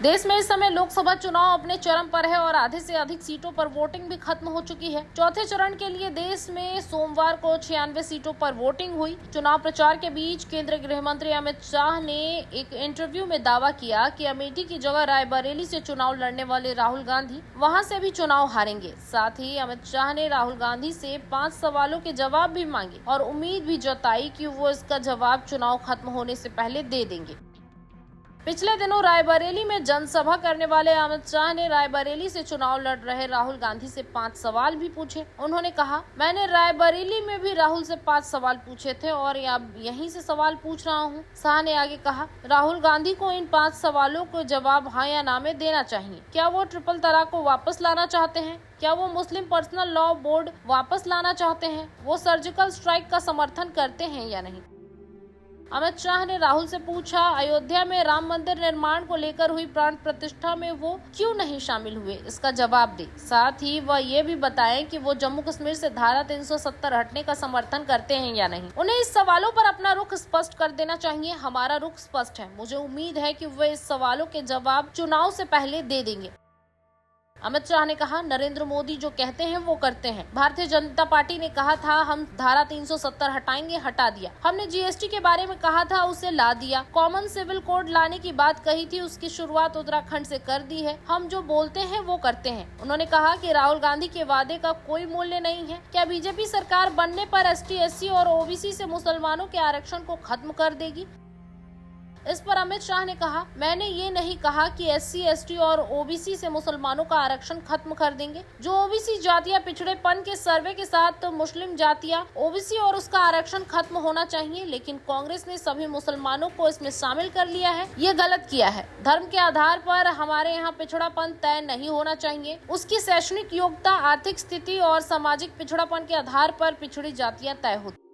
देश में इस समय लोकसभा चुनाव अपने चरम पर है और आधे से अधिक सीटों पर वोटिंग भी खत्म हो चुकी है। चौथे चरण के लिए देश में सोमवार को 96 सीटों पर वोटिंग हुई। चुनाव प्रचार के बीच केंद्रीय गृह मंत्री अमित शाह ने एक इंटरव्यू में दावा किया कि अमेठी की जगह रायबरेली से चुनाव लड़ने वाले राहुल गांधी वहां से भी चुनाव हारेंगे। साथ ही अमित शाह ने राहुल गांधी से 5 सवालों के जवाब भी मांगे और उम्मीद भी जताई कि वो इसका जवाब चुनाव खत्म होने से पहले दे देंगे। पिछले दिनों रायबरेली में जनसभा करने वाले अमित शाह ने रायबरेली से चुनाव लड़ रहे राहुल गांधी से 5 सवाल भी पूछे। उन्होंने कहा, मैंने रायबरेली में भी राहुल से 5 सवाल पूछे थे और अब यहीं से सवाल पूछ रहा हूं। शाह ने आगे कहा, राहुल गांधी को इन 5 सवालों को जवाब हाँ या ना में देना चाहिए। क्या वो ट्रिपल तलाक को वापस लाना चाहते हैं? क्या वो मुस्लिम पर्सनल लॉ बोर्ड वापस लाना चाहते हैं? वो सर्जिकल स्ट्राइक का समर्थन करते हैं या नहीं? अमित शाह ने राहुल से पूछा, अयोध्या में राम मंदिर निर्माण को लेकर हुई प्राण प्रतिष्ठा में वो क्यों नहीं शामिल हुए, इसका जवाब दे। साथ ही वह ये भी बताएं कि वो जम्मू कश्मीर से धारा 370 हटने का समर्थन करते हैं या नहीं। उन्हें इस सवालों पर अपना रुख स्पष्ट कर देना चाहिए। हमारा रुख स्पष्ट है। मुझे उम्मीद है कि वे इस सवालों के जवाब चुनाव से पहले दे देंगे। अमित शाह ने कहा, नरेंद्र मोदी जो कहते हैं वो करते हैं। भारतीय जनता पार्टी ने कहा था हम धारा 370 हटाएंगे, हटा दिया। हमने जीएसटी के बारे में कहा था, उसे ला दिया। कॉमन सिविल कोड लाने की बात कही थी, उसकी शुरुआत उत्तराखंड से कर दी है। हम जो बोलते हैं वो करते हैं। उन्होंने कहा कि राहुल गांधी के वादे का कोई मूल्य नहीं है। क्या बीजेपी सरकार बनने पर एसटी, एससी और ओबीसी से मुसलमानों के आरक्षण को खत्म कर देगी? इस पर अमित शाह ने कहा, मैंने ये नहीं कहा कि एससी, एसटी और ओबीसी से मुसलमानों का आरक्षण खत्म कर देंगे। जो ओबीसी जातियां पिछड़ेपन के सर्वे के साथ तो मुस्लिम जातियां ओबीसी और उसका आरक्षण खत्म होना चाहिए, लेकिन कांग्रेस ने सभी मुसलमानों को इसमें शामिल कर लिया है। ये गलत किया है। धर्म के आधार पर हमारे यहाँ पिछड़ापन तय नहीं होना चाहिए। उसकी शैक्षणिक योग्यता, आर्थिक स्थिति और सामाजिक पिछड़ापन के आधार पर पिछड़ी जातियां तय होती।